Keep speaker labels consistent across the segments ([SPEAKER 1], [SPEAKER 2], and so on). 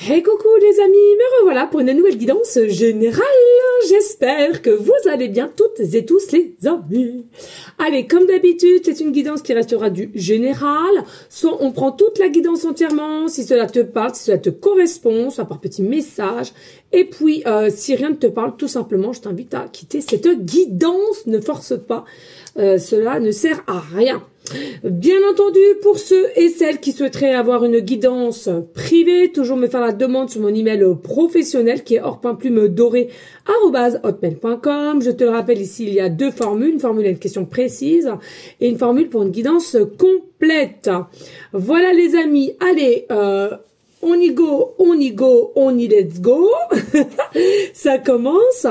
[SPEAKER 1] Hey coucou les amis, me revoilà pour une nouvelle guidance générale. J'espère que vous allez bien toutes et tous les amis. Allez, comme d'habitude, c'est une guidance qui restera du général. Soit on prend toute la guidance entièrement, si cela te parle, si cela te correspond, soit par petit message. Et puis, si rien ne te parle, tout simplement, je t'invite à quitter cette guidance. Ne force pas, cela ne sert à rien. Bien entendu, pour ceux et celles qui souhaiteraient avoir une guidance privée, toujours me faire la demande sur mon email professionnel qui est or.plumedoré@hotmail.com. Je te le rappelle ici, il y a deux formules, une formule à une question précise et une formule pour une guidance complète. Voilà les amis, allez, on y go, on y go, on y let's go. Ça commence.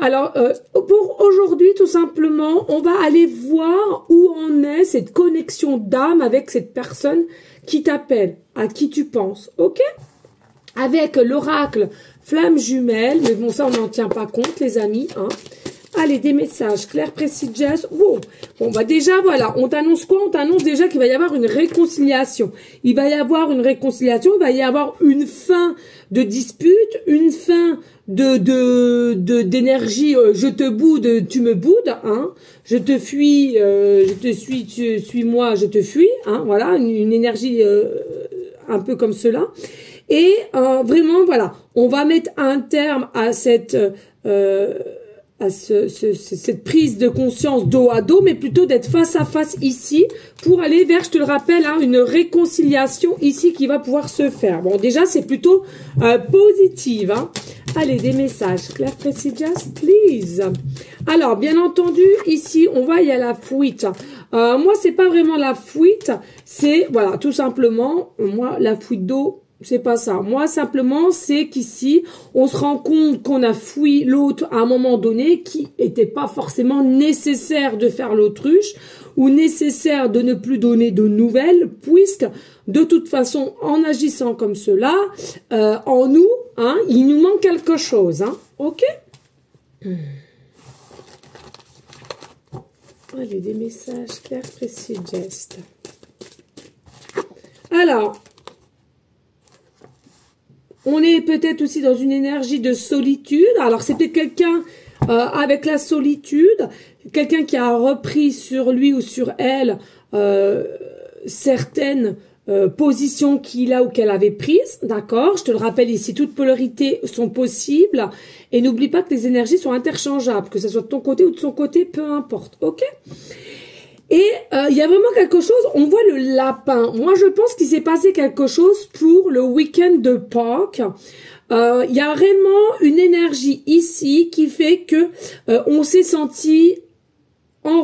[SPEAKER 1] Alors, pour aujourd'hui, tout simplement, on va aller voir où en est cette connexion d'âme avec cette personne qui t'appelle, à qui tu penses, ok? Avec l'oracle flamme jumelle, mais bon, ça, on n'en tient pas compte, les amis, hein. Allez, des messages clairs, précis, jazz. Wow. Bon, bah déjà, voilà, on t'annonce quoi? On t'annonce déjà qu'il va y avoir une réconciliation. Il va y avoir une réconciliation, il va y avoir une fin de dispute, une fin d'énergie, je te boude, tu me boudes, hein. Je te fuis, je te suis, tu suis moi, je te fuis, hein. Voilà, une énergie un peu comme cela. Et vraiment, voilà, on va mettre un terme à cette cette prise de conscience dos à dos, mais plutôt d'être face à face ici pour aller vers, je te le rappelle, hein, une réconciliation ici qui va pouvoir se faire. Bon, déjà, c'est plutôt positive. Hein. Allez, des messages clairs, précis, just please. Alors, bien entendu, ici, on va y à la fuite. Moi, c'est pas vraiment la fuite, c'est, voilà, tout simplement, moi, la fuite d'eau, c'est pas ça. Moi, simplement, c'est qu'ici, on se rend compte qu'on a fui l'autre à un moment donné qui n'était pas forcément nécessaire de faire l'autruche ou nécessaire de ne plus donner de nouvelles, puisque de toute façon, en agissant comme cela, en nous, hein, il nous manque quelque chose. Hein, ok? Allez, des messages clairs, précis, gestes. Alors, on est peut-être aussi dans une énergie de solitude. Alors, c'est peut-être quelqu'un avec la solitude, quelqu'un qui a repris sur lui ou sur elle certaines positions qu'il a ou qu'elle avait prises. D'accord? Je te le rappelle ici, toutes polarités sont possibles. Et n'oublie pas que les énergies sont interchangeables, que ce soit de ton côté ou de son côté, peu importe. Ok? Et il y a vraiment quelque chose, on voit le lapin. Moi, je pense qu'il s'est passé quelque chose pour le week-end de Pâques. Il y a vraiment une énergie ici qui fait que on s'est senti en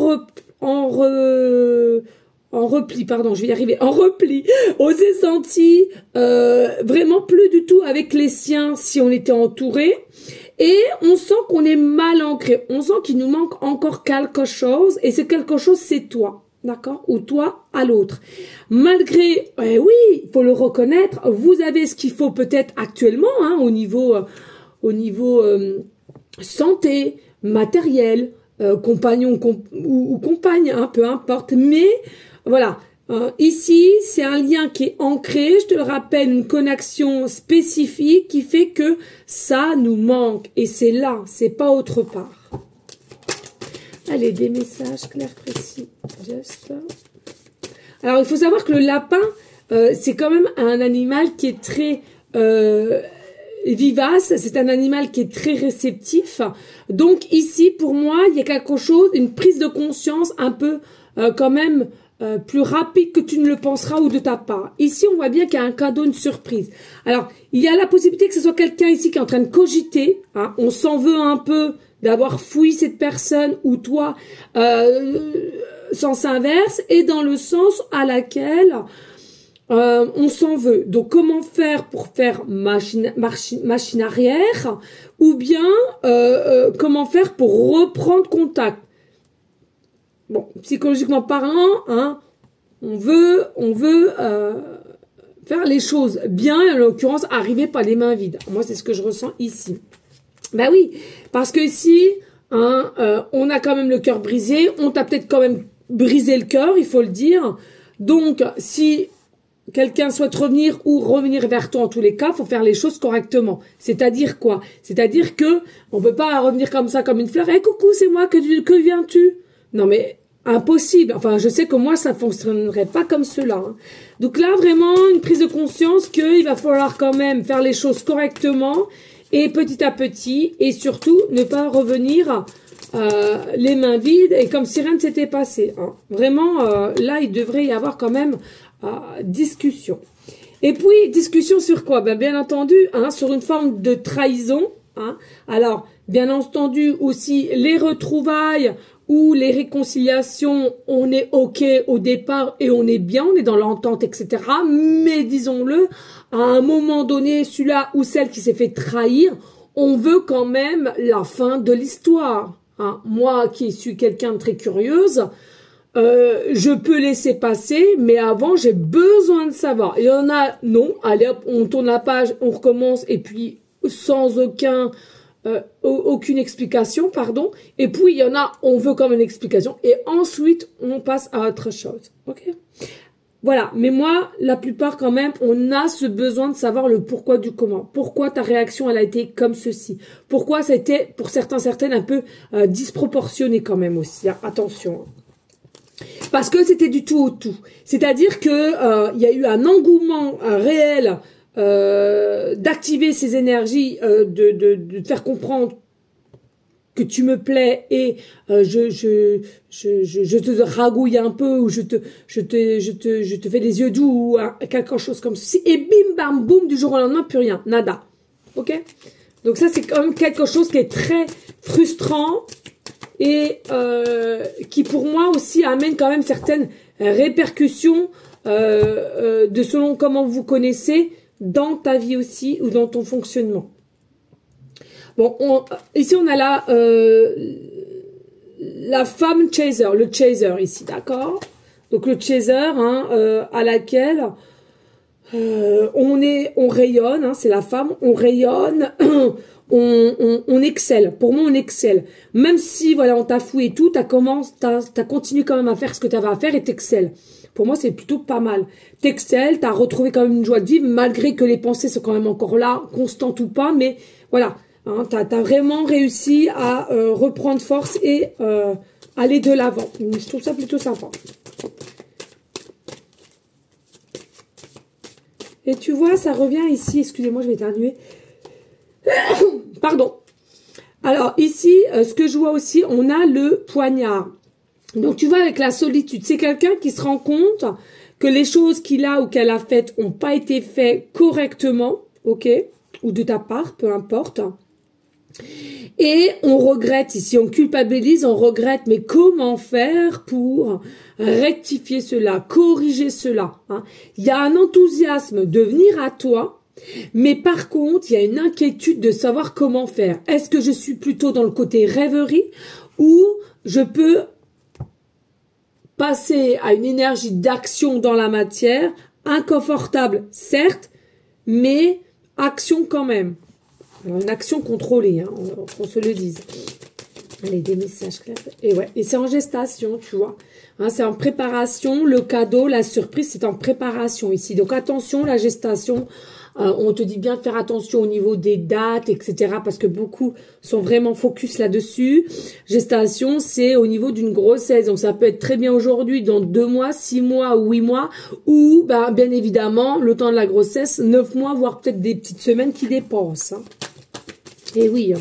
[SPEAKER 1] repli, pardon, je vais y arriver, en repli. On s'est senti vraiment plus du tout avec les siens si on était entouré. Et on sent qu'on est mal ancré. On sent qu'il nous manque encore quelque chose. Et ce quelque chose, c'est toi. D'accord? Ou toi à l'autre. Malgré, oui, il faut le reconnaître, vous avez ce qu'il faut peut-être actuellement, hein, au niveau santé, matériel, compagnon ou compagne, hein, peu importe. Mais voilà. Ici, c'est un lien qui est ancré, je te le rappelle, une connexion spécifique qui fait que ça nous manque. Et c'est là, c'est pas autre part. Allez, des messages clairs, précis. Just. Alors, il faut savoir que le lapin, c'est quand même un animal qui est très vivace, c'est un animal qui est très réceptif. Donc ici, pour moi, il y a quelque chose, une prise de conscience un peu quand même plus rapide que tu ne le penseras ou de ta part. Ici, on voit bien qu'il y a un cadeau, une surprise. Alors, il y a la possibilité que ce soit quelqu'un ici qui est en train de cogiter. Hein, on s'en veut un peu d'avoir fouillé cette personne ou toi, sens inverse, et dans le sens à laquelle on s'en veut. Donc, comment faire pour faire machine arrière ou bien comment faire pour reprendre contact. Bon, psychologiquement parlant, hein, on veut faire les choses bien, et en l'occurrence, arriver par les mains vides. Moi, c'est ce que je ressens ici. Ben oui, parce que ici, hein, on a quand même le cœur brisé, on t'a peut-être quand même brisé le cœur, il faut le dire. Donc, si quelqu'un souhaite revenir ou revenir vers toi en tous les cas, faut faire les choses correctement. C'est-à-dire quoi? C'est-à-dire que on peut pas revenir comme ça, comme une fleur. Eh, coucou, c'est moi, que viens-tu? Non mais impossible. Enfin, je sais que moi, ça fonctionnerait pas comme cela. Hein. Donc là, vraiment, une prise de conscience qu'il va falloir quand même faire les choses correctement et petit à petit, et surtout ne pas revenir les mains vides et comme si rien ne s'était passé. Hein. Vraiment, là, il devrait y avoir quand même discussion. Et puis, discussion sur quoi? Ben, bien entendu, hein, sur une forme de trahison. Hein. Alors, bien entendu, aussi les retrouvailles ou les réconciliations, on est OK au départ et on est bien, on est dans l'entente, etc. Mais disons-le, à un moment donné, celui-là ou celle qui s'est fait trahir, on veut quand même la fin de l'histoire. Hein. Moi, qui suis quelqu'un de très curieuse, je peux laisser passer, mais avant, j'ai besoin de savoir. Il y en a, non, allez hop, on tourne la page, on recommence, et puis sans aucune explication, pardon. Et puis, il y en a, on veut comme une explication. Et ensuite, on passe à autre chose. OK? Voilà. Mais moi, la plupart, quand même, on a ce besoin de savoir le pourquoi du comment. Pourquoi ta réaction, elle a été comme ceci. Pourquoi ça a été, pour certaines, un peu disproportionné quand même aussi. Hein. Attention. Parce que c'était du tout au tout. C'est-à-dire que il y a eu un engouement réel d'activer ces énergies, de te faire comprendre que tu me plais et je te ragouille un peu ou je te fais des yeux doux ou quelque chose comme ceci et bim bam boum du jour au lendemain plus rien, nada. OK? Donc ça c'est quand même quelque chose qui est très frustrant et qui pour moi aussi amène quand même certaines répercussions de selon comment vous connaissez dans ta vie aussi ou dans ton fonctionnement. Bon, ici on a la femme chaser, le chaser ici, d'accord? Donc le chaser, hein, à laquelle on rayonne, hein, c'est la femme, on rayonne, on excelle. Pour moi, on excelle. Même si, voilà, on t'a fouillé et tout, t'as continué quand même à faire ce que t'avais à faire et t'excelles. Pour moi, c'est plutôt pas mal. T'excelles, t'as retrouvé quand même une joie de vivre, malgré que les pensées sont quand même encore là, constantes ou pas, mais voilà. Hein, t'as vraiment réussi à reprendre force et aller de l'avant. Je trouve ça plutôt sympa. Et tu vois, ça revient ici. Excusez-moi, je vais éternuer. Pardon. Alors, ici, ce que je vois aussi, on a le poignard. Donc, tu vois, avec la solitude, c'est quelqu'un qui se rend compte que les choses qu'il a ou qu'elle a faites n'ont pas été faites correctement, ok, ou de ta part, peu importe. Et on regrette ici, on culpabilise, on regrette, mais comment faire pour rectifier cela, corriger cela, hein? Il y a un enthousiasme de venir à toi, mais par contre, il y a une inquiétude de savoir comment faire. Est-ce que je suis plutôt dans le côté rêverie ou je peux passer à une énergie d'action dans la matière, inconfortable, certes, mais action quand même. Alors, une action contrôlée, hein, qu'on se le dise. Allez, des messages clairs. Et ouais, et c'est en gestation, tu vois. Hein, c'est en préparation, le cadeau, la surprise, c'est en préparation ici. Donc attention, la gestation, on te dit bien de faire attention au niveau des dates, etc. Parce que beaucoup sont vraiment focus là-dessus. Gestation, c'est au niveau d'une grossesse. Donc ça peut être très bien aujourd'hui, dans 2 mois, 6 mois ou 8 mois. Ou, ben, bien évidemment, le temps de la grossesse, 9 mois, voire peut-être des petites semaines qui dépensent. Hein. Et oui, hein.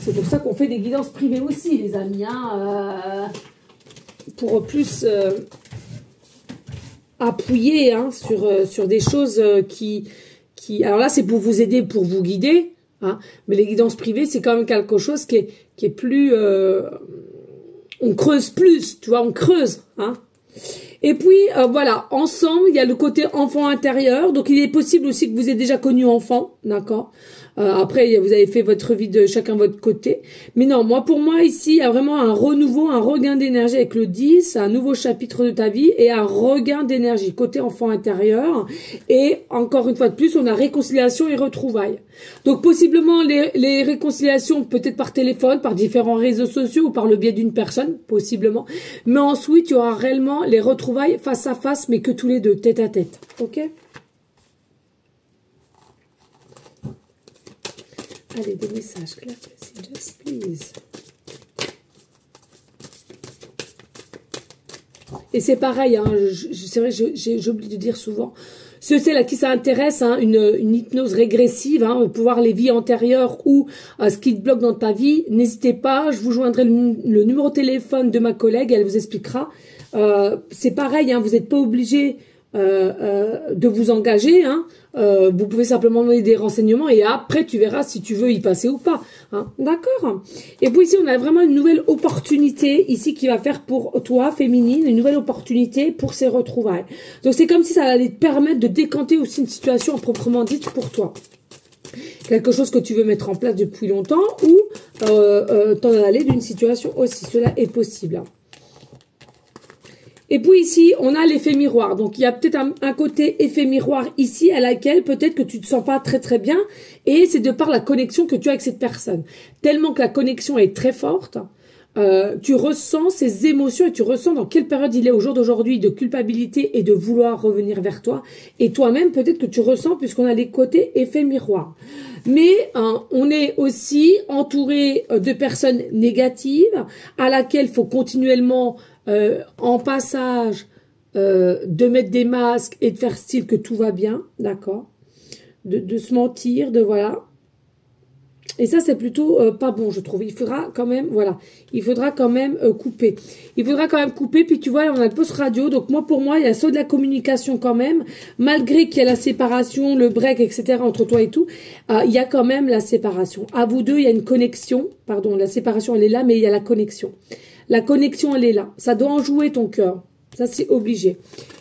[SPEAKER 1] C'est pour ça qu'on fait des guidances privées aussi, les amis, hein, pour plus appuyer, hein, sur des choses qui... Alors là, c'est pour vous aider, pour vous guider, hein, mais les guidances privées, c'est quand même quelque chose qui est plus... on creuse plus, tu vois, on creuse, hein. Et puis, voilà, ensemble, il y a le côté enfant intérieur. Donc, il est possible aussi que vous ayez déjà connu enfant, d'accord. Après, vous avez fait votre vie de chacun votre côté. Mais non, pour moi, ici, il y a vraiment un renouveau, un regain d'énergie avec le 10, un nouveau chapitre de ta vie et un regain d'énergie, côté enfant intérieur. Et encore une fois de plus, on a réconciliation et retrouvailles. Donc, possiblement, les réconciliations, peut-être par téléphone, par différents réseaux sociaux ou par le biais d'une personne, possiblement. Mais ensuite, il y aura réellement les retrouvailles retrouvailles face à face, mais que tous les deux, tête à tête. Ok? Allez, des messages. Claire, just please. Et c'est pareil, hein, c'est vrai, j'oublie de dire souvent. Ceux à qui ça intéresse, hein, une hypnose régressive, hein, pouvoir les vies antérieures ou ce qui te bloque dans ta vie, n'hésitez pas, je vous joindrai le numéro de téléphone de ma collègue, elle vous expliquera. C'est pareil, hein, vous n'êtes pas obligé de vous engager, hein. Vous pouvez simplement donner des renseignements et après tu verras si tu veux y passer ou pas, hein. D'accord? Et puis ici on a vraiment une nouvelle opportunité ici qui va faire pour toi féminine, une nouvelle opportunité pour ces retrouvailles. Donc c'est comme si ça allait te permettre de décanter aussi une situation proprement dite pour toi. Quelque chose que tu veux mettre en place depuis longtemps ou t'en aller d'une situation aussi, cela est possible. Et puis ici, on a l'effet miroir. Donc, il y a peut-être un côté effet miroir ici à laquelle peut-être que tu te sens pas très très bien. Et c'est de par la connexion que tu as avec cette personne. Tellement que la connexion est très forte, tu ressens ces émotions et tu ressens dans quelle période il est au jour d'aujourd'hui de culpabilité et de vouloir revenir vers toi. Et toi-même, peut-être que tu ressens puisqu'on a les côtés effet miroir. Mais on est aussi entouré de personnes négatives à laquelle il faut continuellement... en passage, de mettre des masques et de faire style que tout va bien, d'accord, de se mentir, de voilà. Et ça, c'est plutôt pas bon, je trouve. Il faudra quand même, voilà, il faudra quand même couper. Il faudra quand même couper, puis tu vois, on a le post radio, donc moi, pour moi, il y a ça de la communication quand même, malgré qu'il y a la séparation, le break, etc., entre toi et tout, il y a quand même la séparation. À vous deux, il y a une connexion, pardon, la séparation, elle est là, mais il y a la connexion. La connexion, elle est là. Ça doit en jouer ton cœur. Ça, c'est obligé.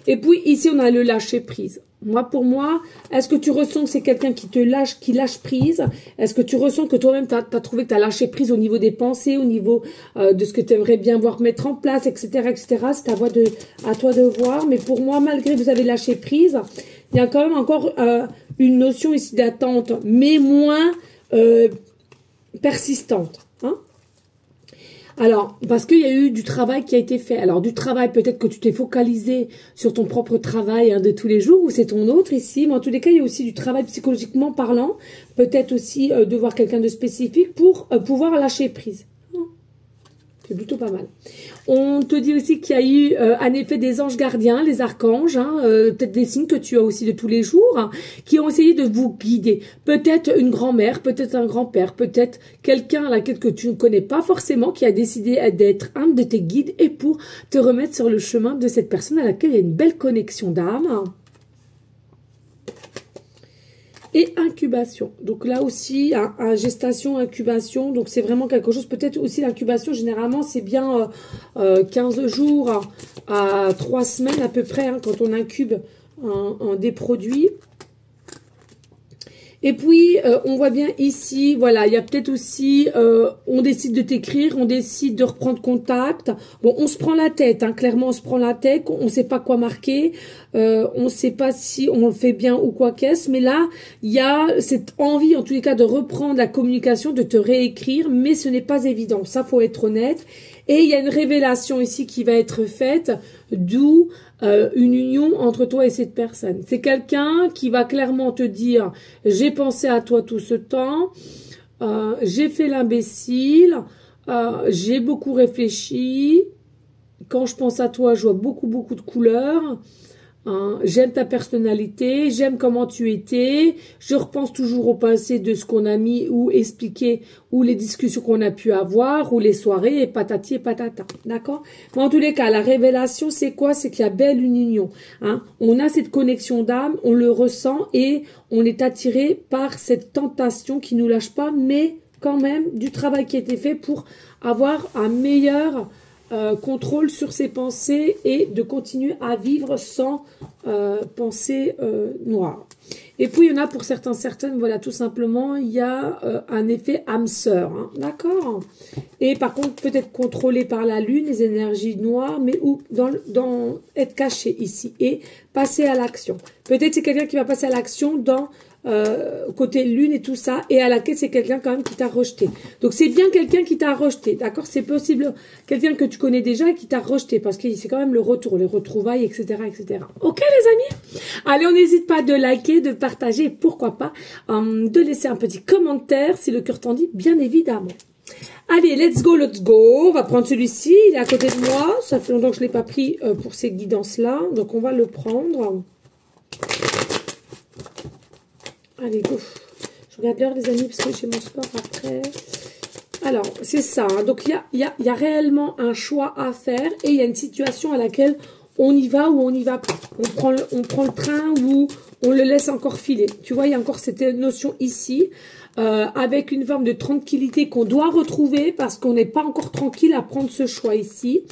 [SPEAKER 1] Et puis, ici, on a le lâcher prise. Moi, pour moi, est-ce que tu ressens que c'est quelqu'un qui te lâche, qui lâche prise? Est-ce que tu ressens que toi-même, tu as trouvé que tu as lâché prise au niveau des pensées, au niveau de ce que tu aimerais bien voir mettre en place, etc., etc. C'est à toi de voir. Mais pour moi, malgré que vous avez lâché prise, il y a quand même encore une notion ici d'attente, mais moins persistante. Hein? Alors, parce qu'il y a eu du travail qui a été fait. Alors, du travail, peut-être que tu t'es focalisé sur ton propre travail hein, de tous les jours, ou c'est ton autre ici. Mais en tous les cas, il y a aussi du travail psychologiquement parlant. Peut-être aussi de voir quelqu'un de spécifique pour pouvoir lâcher prise. C'est plutôt pas mal. On te dit aussi qu'il y a eu un effet des anges gardiens, les archanges, hein, peut-être des signes que tu as aussi de tous les jours, hein, qui ont essayé de vous guider. Peut-être une grand-mère, peut-être un grand-père, peut-être quelqu'un à laquelle que tu ne connais pas forcément, qui a décidé d'être un de tes guides et pour te remettre sur le chemin de cette personne à laquelle il y a une belle connexion d'âme. Et incubation. Donc là aussi, gestation, incubation. Donc c'est vraiment quelque chose, peut-être aussi l'incubation, généralement c'est bien 15 jours à 3 semaines à peu près, hein, quand on incube des produits. Et puis, on voit bien ici, voilà, il y a peut-être aussi, on décide de t'écrire, on décide de reprendre contact. Bon, on se prend la tête, hein, clairement, on se prend la tête, on ne sait pas quoi marquer, on ne sait pas si on le fait bien ou quoi qu'est-ce. Mais là, il y a cette envie, en tous les cas, de reprendre la communication, de te réécrire, mais ce n'est pas évident. Ça, faut être honnête. Et il y a une révélation ici qui va être faite, d'où une union entre toi et cette personne. C'est quelqu'un qui va clairement te dire « J'ai pensé à toi tout ce temps, j'ai fait l'imbécile, j'ai beaucoup réfléchi, quand je pense à toi, je vois beaucoup de couleurs. » J'aime ta personnalité, j'aime comment tu étais, je repense toujours au passé de ce qu'on a mis ou expliqué, ou les discussions qu'on a pu avoir, ou les soirées, et patati et patata, d'accord? Mais en tous les cas, la révélation, c'est quoi? C'est qu'il y a belle une union, hein? On a cette connexion d'âme, on le ressent, et on est attiré par cette tentation qui nous lâche pas, mais quand même, du travail qui a été fait pour avoir un meilleur... contrôle sur ses pensées et de continuer à vivre sans pensée noire. Et puis, il y en a pour certaines, voilà, tout simplement, il y a un effet âme sœur, hein, d'accord? Et par contre, peut-être contrôlé par la lune, les énergies noires, mais ou dans être caché ici et passer à l'action. Peut-être c'est quelqu'un qui va passer à l'action dans côté lune et tout ça, et à laquelle c'est quelqu'un quand même qui t'a rejeté. Donc c'est bien quelqu'un qui t'a rejeté, d'accord? C'est possible quelqu'un que tu connais déjà et qui t'a rejeté, parce que c'est quand même le retour, les retrouvailles, etc., etc. Ok les amis? Allez, on n'hésite pas de liker, de partager, pourquoi pas, de laisser un petit commentaire si le cœur t'en dit, bien évidemment. Allez, let's go, let's go. On va prendre celui-ci, il est à côté de moi. Ça fait longtemps que je ne l'ai pas pris pour ces guidances-là. Donc, on va le prendre. Allez, go. Je regarde l'heure, les amis, parce que j'ai mon sport après. Alors, c'est ça. Hein. Donc, il y a réellement un choix à faire. Et il y a une situation à laquelle on y va ou on n'y va pas. On prend le train ou on le laisse encore filer. Tu vois, il y a encore cette notion ici. Avec une forme de tranquillité qu'on doit retrouver parce qu'on n'est pas encore tranquille à prendre ce choix ici.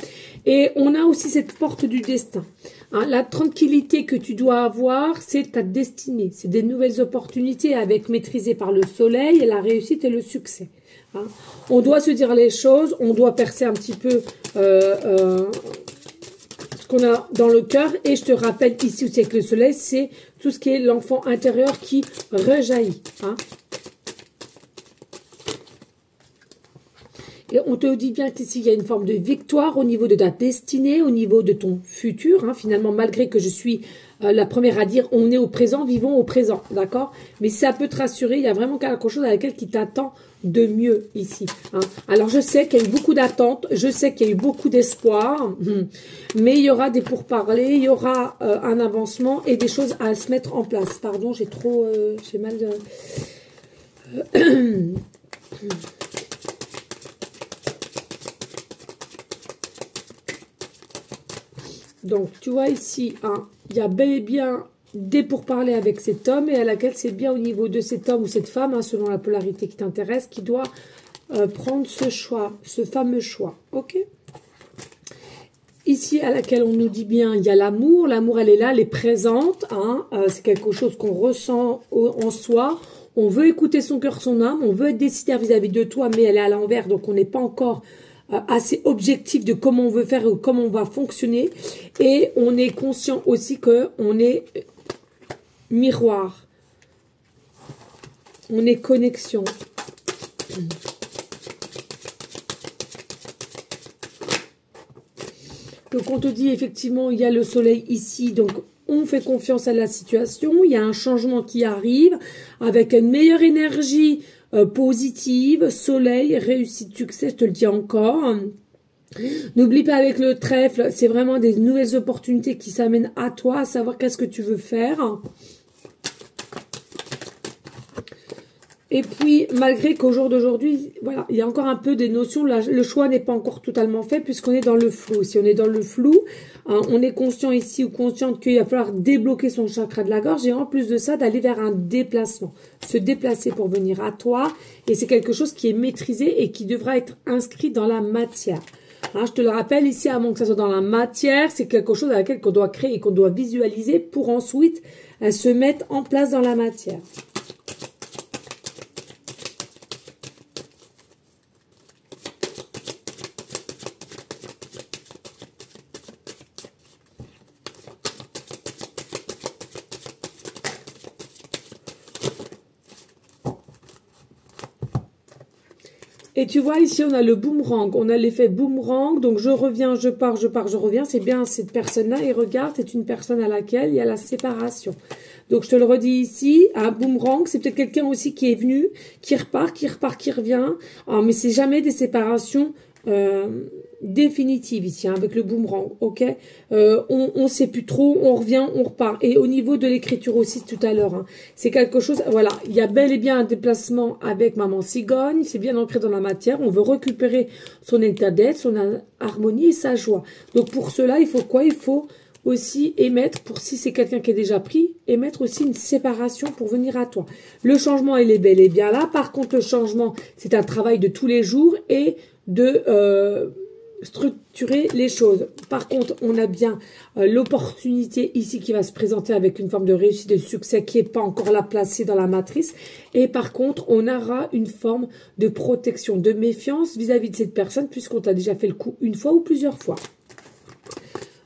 [SPEAKER 1] Et on a aussi cette porte du destin. Hein, la tranquillité que tu dois avoir, c'est ta destinée. C'est des nouvelles opportunités avec maîtrisées par le soleil et la réussite et le succès. Hein. On doit se dire les choses, on doit percer un petit peu ce qu'on a dans le cœur. Et je te rappelle ici aussi avec le soleil, c'est tout ce qui est l'enfant intérieur qui rejaillit. Hein. Et on te dit bien qu'ici, il y a une forme de victoire au niveau de ta destinée, au niveau de ton futur. Hein. Finalement, malgré que je suis la première à dire, on est au présent, vivons au présent, d'accord? Mais ça peut te rassurer, il y a vraiment quelque chose avec laquelle qui t'attend de mieux ici. Hein. Alors, je sais qu'il y a eu beaucoup d'attentes, je sais qu'il y a eu beaucoup d'espoir, mais il y aura des pourparlers, il y aura un avancement et des choses à se mettre en place. Pardon, j'ai mal... Donc, tu vois ici, hein, il y a bel et bien des pourparlers avec cet homme et à laquelle c'est bien au niveau de cet homme ou cette femme, hein, selon la polarité qui t'intéresse, qui doit prendre ce choix, ce fameux choix. Ok? Ici, à laquelle on nous dit bien, il y a l'amour. L'amour, elle est là, elle est présente. Hein, c'est quelque chose qu'on ressent en soi. On veut écouter son cœur, son âme. On veut être décideur vis-à-vis de toi, mais elle est à l'envers. Donc, on n'est pas encore... assez objectif de comment on veut faire ou comment on va fonctionner. Et on est conscient aussi qu'on est miroir. On est connexion. Donc on te dit effectivement, il y a le soleil ici, donc on fait confiance à la situation. Il y a un changement qui arrive avec une meilleure énergie positive, soleil, réussite, succès, je te le dis encore. N'oublie pas avec le trèfle, c'est vraiment des nouvelles opportunités qui s'amènent à toi, à savoir qu'est-ce que tu veux faire. Et puis, malgré qu'au jour d'aujourd'hui, voilà, il y a encore un peu des notions, là, le choix n'est pas encore totalement fait puisqu'on est dans le flou. Si on est dans le flou, hein, on est conscient ici ou consciente qu'il va falloir débloquer son chakra de la gorge et en plus de ça, d'aller vers un déplacement. Se déplacer pour venir à toi et c'est quelque chose qui est maîtrisé et qui devra être inscrit dans la matière. Hein, je te le rappelle, ici, avant que ça soit dans la matière, c'est quelque chose à laquelle qu'on doit créer et qu'on doit visualiser pour ensuite se mettre en place dans la matière. Et tu vois, ici, on a le boomerang. On a l'effet boomerang. Donc, je reviens, je pars, je pars, je reviens. C'est bien cette personne-là. Et regarde, c'est une personne à laquelle il y a la séparation. Donc, je te le redis ici. Un boomerang, c'est peut-être quelqu'un aussi qui est venu, qui repart, qui revient. Ah, mais c'est jamais des séparations définitive ici, hein, avec le boomerang, ok. On sait plus trop, on revient, on repart. Et au niveau de l'écriture aussi tout à l'heure, hein, c'est quelque chose, voilà, il y a bel et bien un déplacement avec maman cigogne, c'est bien ancré dans la matière, on veut récupérer son état d'être, son harmonie et sa joie. Donc pour cela, il faut quoi? Il faut aussi émettre, pour si c'est quelqu'un qui est déjà pris, émettre aussi une séparation pour venir à toi. Le changement, il est bel et bien là. Par contre, le changement, c'est un travail de tous les jours et de structurer les choses. Par contre, on a bien l'opportunité ici qui va se présenter avec une forme de réussite, de succès qui n'est pas encore là placée dans la matrice. Et par contre, on aura une forme de protection, de méfiance vis-à-vis de cette personne puisqu'on t'a déjà fait le coup une fois ou plusieurs fois.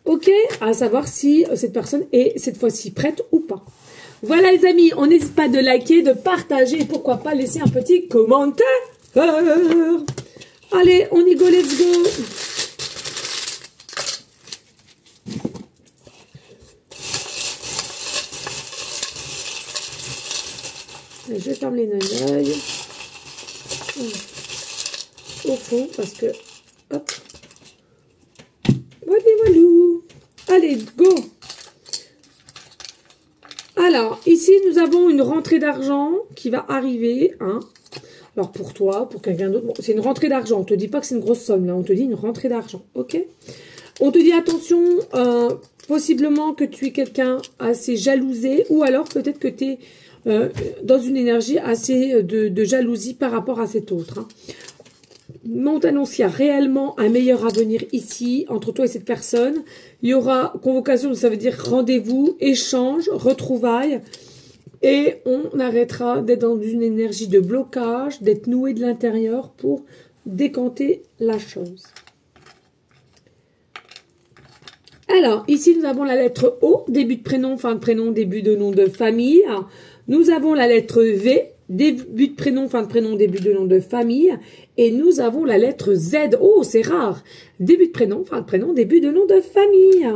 [SPEAKER 1] Ok, à savoir si cette personne est cette fois-ci prête ou pas. Voilà les amis, on n'hésite pas de liker, de partager et pourquoi pas laisser un petit commentaire. Allez, on y go, let's go. Je ferme les noeuils au fond parce que hop, voilà, voilou. Allez, go. Alors ici nous avons une rentrée d'argent qui va arriver, hein. Alors pour toi, pour quelqu'un d'autre, bon, c'est une rentrée d'argent. On te dit pas que c'est une grosse somme là, on te dit une rentrée d'argent, ok. On te dit attention, possiblement que tu es quelqu'un assez jalousé ou alors peut-être que tu es dans une énergie assez de jalousie par rapport à cet autre. Hein. On t'annonce qu'il y a réellement un meilleur avenir ici, entre toi et cette personne. Il y aura convocation, ça veut dire rendez-vous, échange, retrouvailles. Et on arrêtera d'être dans une énergie de blocage, d'être noué de l'intérieur pour décanter la chose. Alors, ici, nous avons la lettre O, début de prénom, fin de prénom, début de nom de famille. Nous avons la lettre V, début de prénom, fin de prénom, début de nom de famille. Et nous avons la lettre Z. Oh, c'est rare. Début de prénom, fin de prénom, début de nom de famille.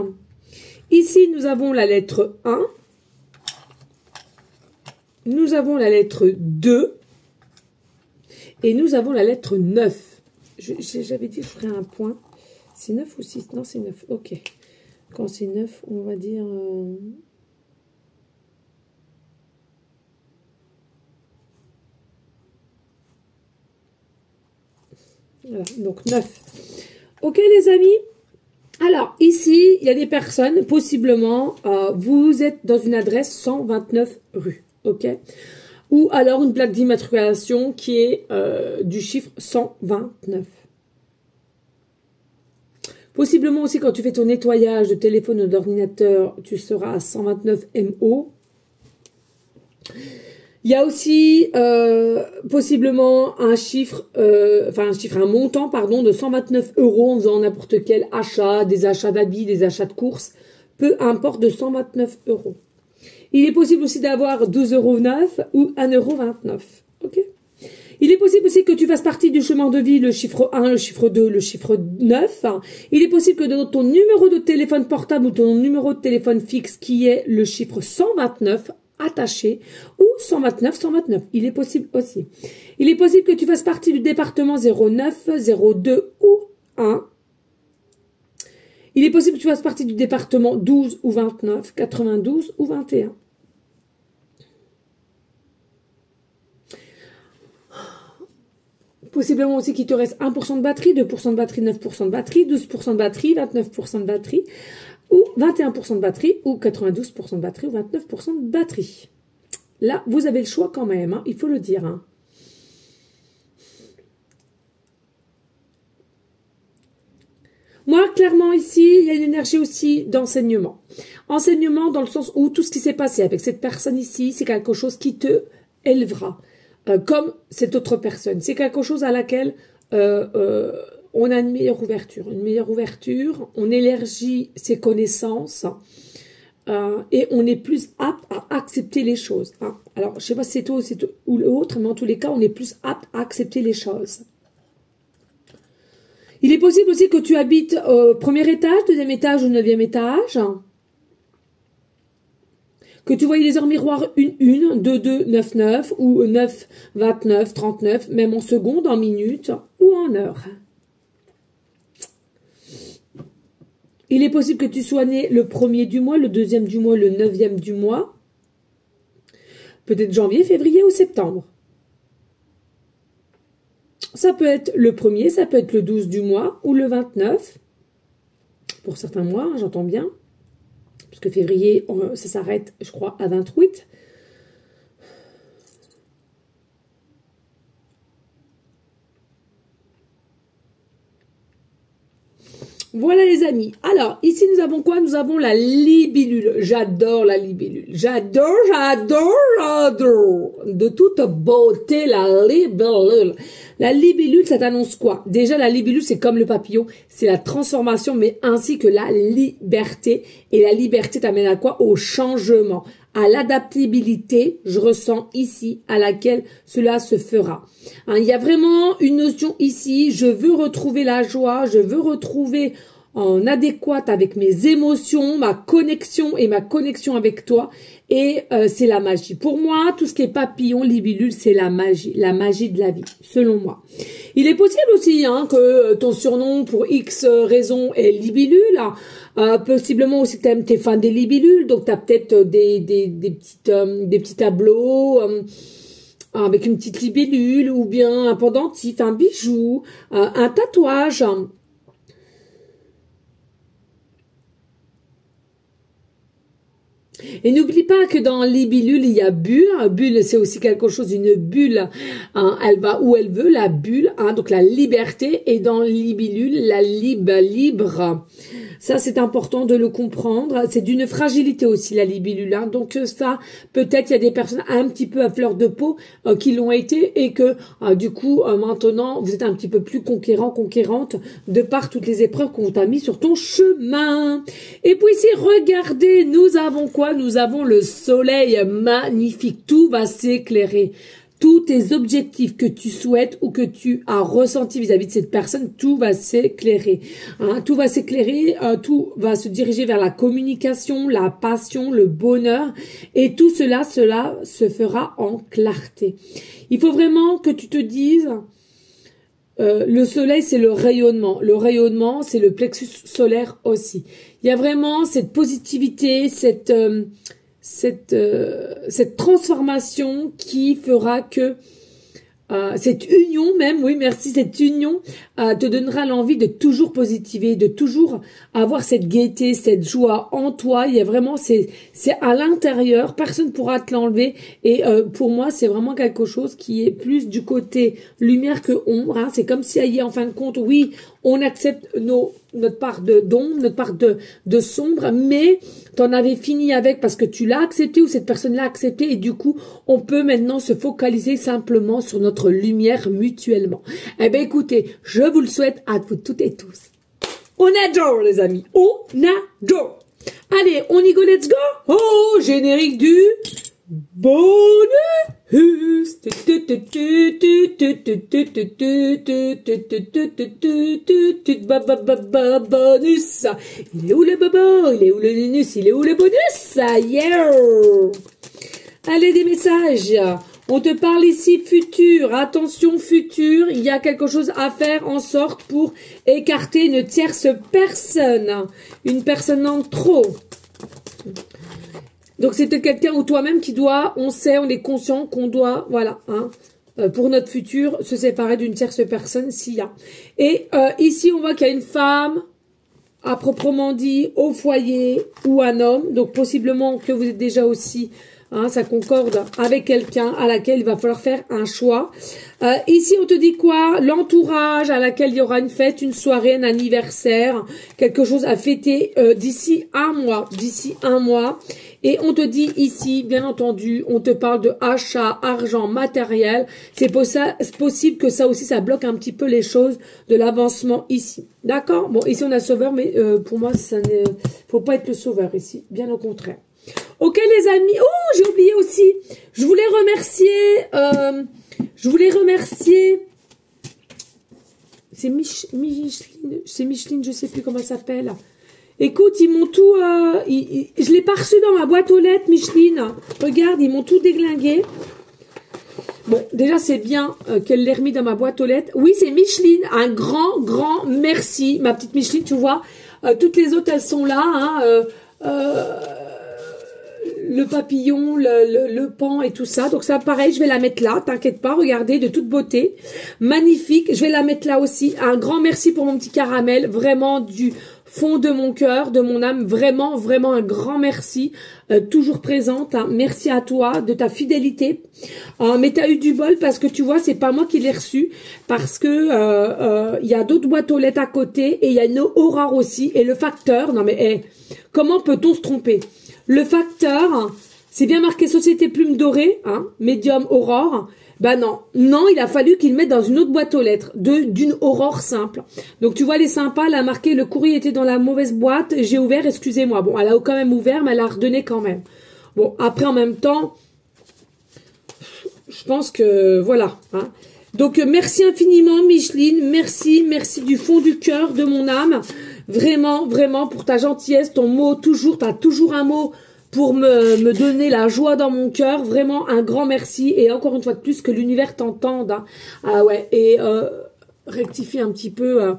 [SPEAKER 1] Ici, nous avons la lettre 1. Nous avons la lettre 2. Et nous avons la lettre 9. J'avais dit que je ferais un point. C'est 9 ou 6? Non, c'est 9. Ok. Quand c'est 9, on va dire... Voilà, donc 9. Ok les amis. Alors ici, il y a des personnes, possiblement, vous êtes dans une adresse 129 rue. Ok. Ou alors une plaque d'immatriculation qui est du chiffre 129. Possiblement aussi quand tu fais ton nettoyage de téléphone ou d'ordinateur, tu seras à 129 MO. Il y a aussi possiblement un chiffre, un montant, pardon, de 129 € en faisant n'importe quel achat, des achats d'habits, des achats de courses, peu importe, de 129 €. Il est possible aussi d'avoir 12,09 € ou 1,29 €. Ok. Il est possible aussi que tu fasses partie du chemin de vie, le chiffre 1, le chiffre 2, le chiffre 9. Il est possible que dans ton numéro de téléphone portable ou ton numéro de téléphone fixe qui est le chiffre 129 attaché ou 129, 129. Il est possible aussi. Il est possible que tu fasses partie du département 09, 02 ou 1. Il est possible que tu fasses partie du département 12 ou 29, 92 ou 21. Possiblement aussi qu'il te reste 1% de batterie, 2% de batterie, 9% de batterie, 12% de batterie, 29% de batterie, ou 21% de batterie, ou 92% de batterie, ou 29% de batterie. Là, vous avez le choix quand même, hein, il faut le dire. Hein. Moi, clairement, ici, il y a une énergie aussi d'enseignement. Enseignement dans le sens où tout ce qui s'est passé avec cette personne ici, c'est quelque chose qui te élevera. Comme cette autre personne. C'est quelque chose à laquelle on a une meilleure ouverture. Une meilleure ouverture, on élargit ses connaissances et on est plus apte à accepter les choses. Hein. Alors, je ne sais pas si c'est toi ou l'autre, mais en tous les cas, on est plus apte à accepter les choses. Il est possible aussi que tu habites au premier étage, deuxième étage ou 9e étage. Que tu voyais les heures miroirs 1, 2, 2, 9, 9 ou 9, 29, 39, même en secondes, en minutes ou en heures. Il est possible que tu sois né le 1er du mois, le 2e du mois, le 9e du mois. Peut-être janvier, février ou septembre. Ça peut être le 1er, ça peut être le 12 du mois ou le 29. Pour certains mois, hein, j'entends bien. Parce que février, ça s'arrête, je crois, à 28. Voilà les amis. Alors, ici nous avons quoi? Nous avons la libellule. J'adore la libellule. J'adore. De toute beauté, la libellule. La libellule, ça t'annonce quoi? Déjà, la libellule, c'est comme le papillon. C'est la transformation, mais ainsi que la liberté. Et la liberté t'amène à quoi? Au changement. à l'adaptabilité, je ressens ici, à laquelle cela se fera. Hein, il y a vraiment une notion ici, je veux retrouver la joie, je veux retrouver en adéquate avec mes émotions, ma connexion et ma connexion avec toi. Et c'est la magie. Pour moi, tout ce qui est papillon, libellule, c'est la magie de la vie, selon moi. Il est possible aussi hein, que ton surnom pour X raison est libellule. Possiblement aussi que t'es fan des libellules, donc tu as peut-être des petits tableaux avec une petite libellule ou bien un pendentif, un bijou, un tatouage. Et n'oublie pas que dans libellule, il y a bulle. Bulle, c'est aussi quelque chose, une bulle. Hein, elle va où elle veut, la bulle. Hein, donc la liberté. Et dans libellule, la libre. Ça, c'est important de le comprendre. C'est d'une fragilité aussi, la libellule. Hein. Donc ça, peut-être, il y a des personnes un petit peu à fleur de peau qui l'ont été et que, du coup, maintenant, vous êtes un petit peu plus conquérante de par toutes les épreuves qu'on t'a mis sur ton chemin. Et puis ici, regardez, nous avons quoi? Nous avons le soleil magnifique. Tout va s'éclairer. Tous tes objectifs que tu souhaites ou que tu as ressenti vis-à-vis de cette personne, tout va s'éclairer. Hein, tout va s'éclairer, tout va se diriger vers la communication, la passion, le bonheur. Et tout cela se fera en clarté. Il faut vraiment que tu te dises... le soleil, c'est le rayonnement. Le rayonnement, c'est le plexus solaire aussi. Il y a vraiment cette positivité, cette transformation qui fera que cette union même, oui merci, cette union te donnera l'envie de toujours positiver, de toujours avoir cette gaieté, cette joie en toi. Il y a vraiment, c'est à l'intérieur, personne ne pourra te l'enlever. Et pour moi, c'est vraiment quelque chose qui est plus du côté lumière que ombre. Hein. C'est comme si, en fin de compte, oui, on accepte notre part d'ombre, notre part de sombre, mais t'en avais fini avec parce que tu l'as accepté ou cette personne l'a accepté et du coup, on peut maintenant se focaliser simplement sur notre lumière mutuellement. Eh bien, écoutez, je vous le souhaite à vous toutes et tous. On adore, les amis. On adore. Allez, on y go, let's go. Oh, générique du bonus. Bonus. Il est où le bobo? Il est où le nunus? Il est où le bonus? Yeah. Allez, des messages. On te parle ici futur. Attention, futur. Il y a quelque chose à faire en sorte pour écarter une tierce personne. Une personne en trop. Donc, c'est peut-être quelqu'un ou toi-même qui doit, on sait, on est conscient qu'on doit, voilà, hein, pour notre futur, se séparer d'une tierce personne s'il y a. Et ici, on voit qu'il y a une femme, à proprement dit, au foyer ou un homme. Donc, possiblement que vous êtes déjà aussi... Hein, ça concorde avec quelqu'un à laquelle il va falloir faire un choix. Ici, on te dit quoi? L'entourage à laquelle il y aura une fête, une soirée, un anniversaire, quelque chose à fêter d'ici un mois. D'ici un mois. Et on te dit ici, bien entendu, on te parle de achat, argent, matériel. C'est possible que ça aussi, ça bloque un petit peu les choses de l'avancement ici. D'accord? Bon, ici, on a le sauveur, mais pour moi, ça ne faut pas être le sauveur ici. Bien au contraire. Ok les amis, oh j'ai oublié aussi, je voulais remercier, c'est Micheline, je sais plus comment elle s'appelle. Écoute, ils m'ont tout, je l'ai pas reçu dans ma boîte aux lettres, Micheline. Regarde, ils m'ont tout déglingué. Bon, déjà c'est bien qu'elle l'ait remis dans ma boîte aux lettres. Oui, c'est Micheline, un grand merci, ma petite Micheline, tu vois. Toutes les autres elles sont là, hein. Le papillon, le pan et tout ça. Donc ça, pareil, je vais la mettre là. T'inquiète pas, regardez, de toute beauté. Magnifique. Je vais la mettre là aussi. Un grand merci pour mon petit caramel. Vraiment du fond de mon cœur, de mon âme. Vraiment, vraiment un grand merci. Toujours présente. Hein. Merci à toi de ta fidélité. Mais tu as eu du bol parce que tu vois, c'est pas moi qui l'ai reçu. Parce que y a d'autres boîtes aux lettres à côté. Et il y a une Aurore aussi. Et le facteur, non mais comment peut-on se tromper? Le facteur, c'est bien marqué Société Plume Dorée, hein, Médium Aurore. Ben non, il a fallu qu'il mette dans une autre boîte aux lettres, d'une Aurore simple. Donc tu vois, elle est sympa, elle a marqué le courrier était dans la mauvaise boîte, j'ai ouvert, excusez-moi. Bon, elle a quand même ouvert, mais elle a redonné quand même. Bon, après, en même temps, je pense que, voilà, hein. Donc, merci infiniment, Micheline. Merci, merci du fond du cœur, de mon âme. Vraiment, vraiment, pour ta gentillesse, ton mot, toujours, tu as toujours un mot pour me donner la joie dans mon cœur. Vraiment, un grand merci. Et encore une fois de plus, que l'univers t'entende. Hein. Ah ouais, et rectifie un petit peu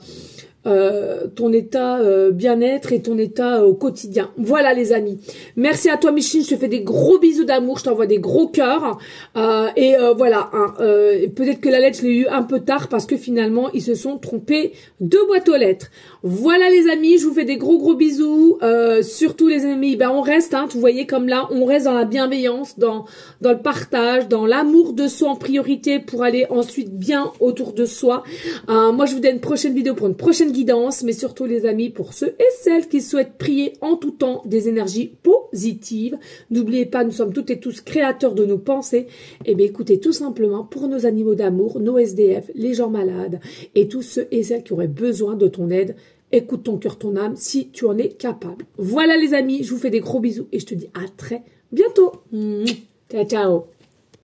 [SPEAKER 1] ton état bien-être et ton état au quotidien. Voilà les amis. Merci à toi Micheline, je te fais des gros bisous d'amour, je t'envoie des gros cœurs. Voilà, hein, peut-être que la lettre je l'ai eu un peu tard parce que finalement ils se sont trompés de boîte aux lettres. Voilà les amis, je vous fais des gros bisous. Surtout les amis, ben on reste, hein, vous voyez comme là, on reste dans la bienveillance, dans le partage, dans l'amour de soi en priorité pour aller ensuite bien autour de soi. Moi je vous donne une prochaine vidéo pour une prochaine guidance, mais surtout les amis, pour ceux et celles qui souhaitent prier en tout temps des énergies positives, n'oubliez pas, nous sommes toutes et tous créateurs de nos pensées. Et bien écoutez, tout simplement pour nos animaux d'amour, nos SDF, les gens malades et tous ceux et celles qui auraient besoin de ton aide, écoute ton cœur, ton âme, si tu en es capable. Voilà les amis, je vous fais des gros bisous et je te dis à très bientôt. Ciao, ciao.